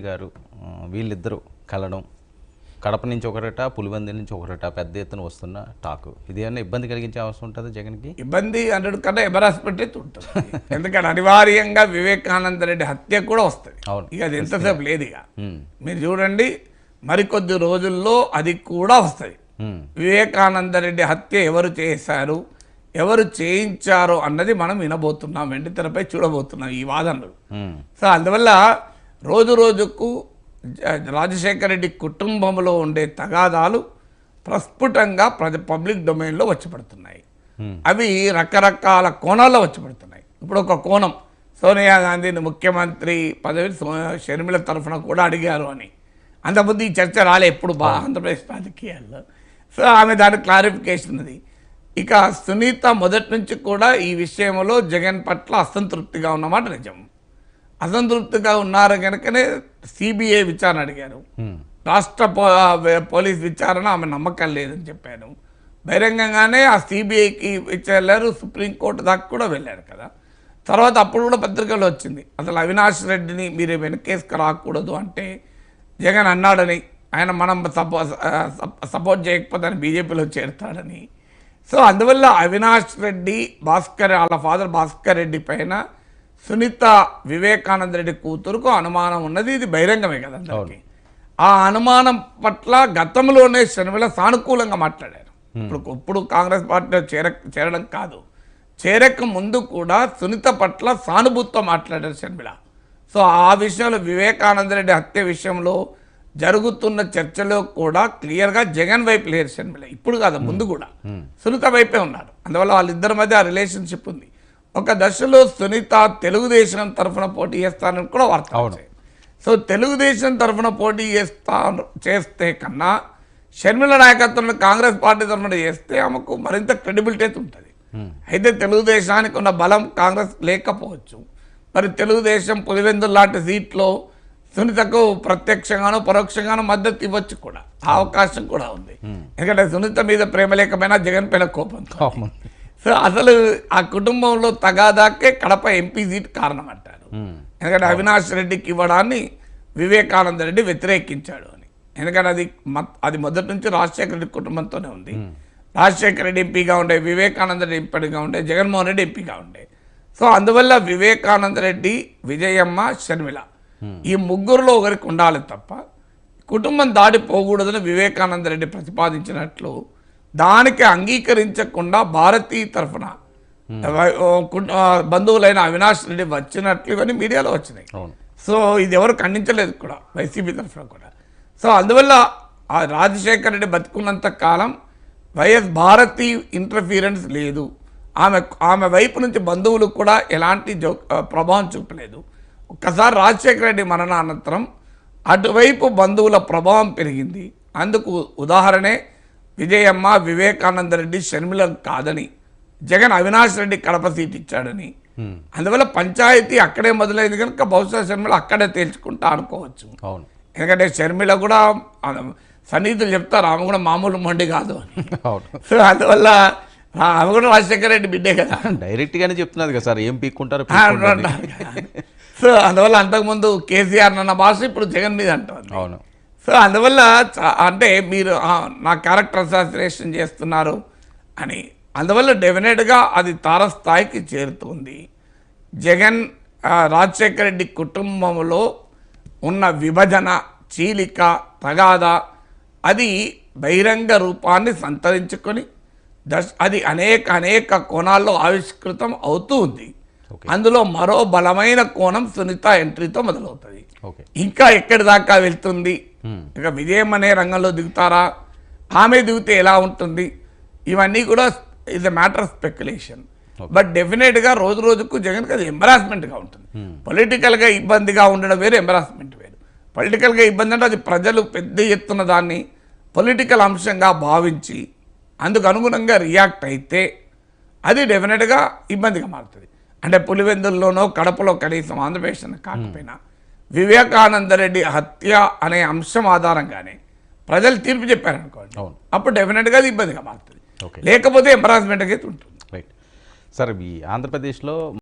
గారు వీళ్ళిద్దరూ కలడం కడప నుంచి ఒకరట పులివెందుల నుంచి ఒకరట పెద్ద ఎత్తున వస్తున్న టాకు ఇది ఏమైనా ఇబ్బంది కలిగించే అవసరం ఉంటుంది జగన్కి? ఇబ్బంది అంటే కన్నా ఎంబరాస్మెంట్ ఉంటుంది. ఎందుకంటే అనివార్యంగా వివేకానంద రెడ్డి హత్య కూడా వస్తుంది. ఇక అది ఎంతసేపు లేదు. ఇక మీరు చూడండి మరికొద్ది రోజుల్లో అది కూడా వస్తుంది. వివేకానంద రెడ్డి హత్య ఎవరు చేశారు, ఎవరు చేయించారు అన్నది మనం వినబోతున్నాం, వెండితెరపై చూడబోతున్నాం ఈ వాదనలు. సో అందువల్ల రోజు రోజుకు రాజశేఖర రెడ్డి కుటుంబంలో ఉండే తగాదాలు ప్రస్ఫుటంగా పబ్లిక్ డొమైన్లో వచ్చిపడుతున్నాయి. అవి రకరకాల కోణాల్లో వచ్చిపడుతున్నాయి. ఇప్పుడు ఒక కోణం, సోనియా గాంధీని ముఖ్యమంత్రి పదవి షర్మిల తరఫున కూడా అడిగారు అని. అంతకుముందు ఈ చర్చ రాలే ఎప్పుడు ఆంధ్రప్రదేశ్ రాజకీయాల్లో. సో ఆమె దానికి క్లారిఫికేషన్ ఉంది. ఇక సునీత మొదటి నుంచి కూడా ఈ విషయంలో జగన్ పట్ల అసంతృప్తిగా ఉన్నమాట నిజం. అసంతృప్తిగా ఉన్నారు కనుకనే సిబిఐ విచారణ అడిగారు. రాష్ట్ర పోలీస్ విచారణ ఆమె నమ్మకం లేదని చెప్పాను. బహిరంగంగానే ఆ సిబిఐకి వెళ్ళారు, సుప్రీంకోర్టు దాకా కూడా వెళ్ళారు కదా. తర్వాత అప్పుడు కూడా పత్రికల్లో వచ్చింది అసలు అవినాష్ రెడ్డిని మీరు వెనకేసుకు రాకూడదు అంటే జగన్ అన్నాడని, ఆయన మనం సపోర్ట్ చేయకపోతే బీజేపీలో చేరుతాడని. సో అందువల్ల అవినాష్ రెడ్డి వాళ్ళ ఫాదర్ భాస్కర్ రెడ్డి పైన సునీత వివేకానంద రెడ్డి కూతురుకు అనుమానం ఉన్నది. ఇది బహిరంగమే కదా అందరికీ. ఆ అనుమానం పట్ల గతంలోనే షర్మిల సానుకూలంగా మాట్లాడారు. ఇప్పుడు కాంగ్రెస్ పార్టీలో చేరడం కాదు, చేరక ముందు కూడా సునీత పట్ల సానుభూతితో మాట్లాడారు షర్మిల. సో ఆ విషయంలో వివేకానంద రెడ్డి హత్య విషయంలో జరుగుతున్న చర్చలో కూడా క్లియర్గా జగన్ వైపు లేరు షర్మిల. ఇప్పుడు కాదు, ముందు కూడా సునీత వైపే ఉన్నారు. అందువల్ల వాళ్ళిద్దరి మధ్య ఆ రిలేషన్షిప్ ఉంది. ఒక దశలో సునీత తెలుగుదేశం తరఫున పోటీ చేస్తానని కూడా వార్త వచ్చాయి. సో తెలుగుదేశం తరఫున పోటీ చేస్తే కన్నా షర్మిల నాయకత్వంలో కాంగ్రెస్ పార్టీ తరఫున చేస్తే ఆమెకు మరింత క్రెడిబిలిటీ ఉంటుంది. అయితే తెలుగుదేశానికి ఉన్న బలం కాంగ్రెస్ లేకపోవచ్చు. మరి తెలుగుదేశం పులివెందుల లాంటి సీట్లో సునీతకు ప్రత్యక్షంగానో పరోక్షంగానో మద్దతు ఇవ్వచ్చు కూడా, ఆ అవకాశం కూడా ఉంది. ఎందుకంటే సునీత మీద ప్రేమ లేకపోయినా జగన్ పైన కోపంతో. సో అసలు ఆ కుటుంబంలో తగాదాకే కడప ఎంపీ సీట్ కారణం అంటారు. ఎందుకంటే అవినాష్ రెడ్డికి ఇవ్వడాన్ని వివేకానంద రెడ్డి వ్యతిరేకించాడు అని. ఎందుకంటే అది మొదటి నుంచి రాజశేఖర రెడ్డి కుటుంబంతోనే ఉంది. రాజశేఖర రెడ్డి ఎంపీగా ఉండే, వివేకానంద రెడ్డి ఎంపీగా ఉండే, జగన్మోహన్ రెడ్డి ఎంపీగా ఉండే. సో అందువల్ల వివేకానంద రెడ్డి, విజయమ్మ, షర్మిల ఈ ముగ్గురులో ఒకరికి ఉండాలి తప్ప కుటుంబం దాటిపోకూడదని వివేకానంద రెడ్డి ప్రతిపాదించినట్లు దానికి అంగీకరించకుండా భారతీయ తరఫున బంధువులైన అవినాష్ రెడ్డి వచ్చినట్లు ఇవన్నీ మీడియాలో వచ్చినాయి. సో ఇది ఎవరు ఖండించలేదు కూడా వైసీపీ తరఫున కూడా. సో అందువల్ల ఆ రాజశేఖర రెడ్డి బతుకున్నంత కాలం వైఎస్ భారతీ ఇంటర్ఫీరెన్స్ లేదు. ఆమె వైపు నుంచి బంధువులు కూడా ఎలాంటి ప్రభావం చూపలేదు. ఒక్కసారి రాజశేఖర రెడ్డి మరణానంతరం అటువైపు బంధువుల ప్రభావం పెరిగింది. అందుకు ఉదాహరణే విజయమ్మ, వివేకానంద రెడ్డి, షర్మిల కాదని జగన్ అవినాష్ రెడ్డి కడప సీట్ ఇచ్చాడని. అందువల్ల పంచాయతీ అక్కడే మొదలైంది కనుక బహుశా షర్మిల అక్కడే తేల్చుకుంటా అనుకోవచ్చు. ఎందుకంటే షర్మిల కూడా సన్నిహితులు చెప్తారు ఆమె కూడా మామూలు మండి కాదు అని. సో అందువల్ల ఆమె కూడా రాజశేఖర రెడ్డి బిడ్డే కదా, డైరెక్ట్గానే చెప్తున్నది కదా సార్, ఏం పీక్కుంటారు. సో అందువల్ల అంతకుముందు కేసీఆర్ అన్న భాష ఇప్పుడు జగన్ మీద అంటారు. అవును. సో అందువల్ల అంటే మీరు నా క్యారెక్టర్ అసాసినేషన్ చేస్తున్నారు అని, అందువల్ల డెఫినెట్గా అది తారస్థాయికి చేరుతుంది. జగన్ రాజశేఖర రెడ్డి కుటుంబంలో ఉన్న విభజన, చీలిక, తగాద అది బహిరంగ రూపాన్ని సంతరించుకొని అది అనేక కోణాల్లో ఆవిష్కృతం అవుతూ ఉంది. అందులో మరో బలమైన కోణం సునీత ఎంట్రీతో మొదలవుతుంది. ఇంకా ఎక్కడి దాకా వెళ్తుంది, ఇక విజయం అనే రంగంలో దిగుతారా, ఆమె దిగితే ఎలా ఉంటుంది, ఇవన్నీ కూడా is a matter of speculation. But డెఫినెట్గా రోజు రోజుకు జగన్కి అది ఎంబరాస్మెంట్గా ఉంటుంది. పొలిటికల్గా ఇబ్బందిగా ఉండడం వేరు, ఎంబరాస్మెంట్ వేరు. పొలిటికల్గా ఇబ్బంది అంటే అది ప్రజలు పెద్ద ఎత్తున దాన్ని పొలిటికల్ అంశంగా భావించి అందుకు అనుగుణంగా రియాక్ట్ అయితే అది డెఫినెట్గా ఇబ్బందిగా మారుతుంది. అంటే పులివెందుల్లోనో కడపలో కనీసం ఆంధ్రప్రదేశ్ కాకపోయినా వివేకానంద రెడ్డి హత్య అనే అంశం ఆధారంగానే ప్రజలు తీర్పు చెప్పారనుకోండి, అప్పుడు డెఫినెట్గా అది ఇబ్బందిగా మారుతుంది. లేకపోతే ఎంబరాస్మెంట్ అయితే ఉంటుంది. రైట్ సార్, ఈ ఆంధ్రప్రదేశ్లో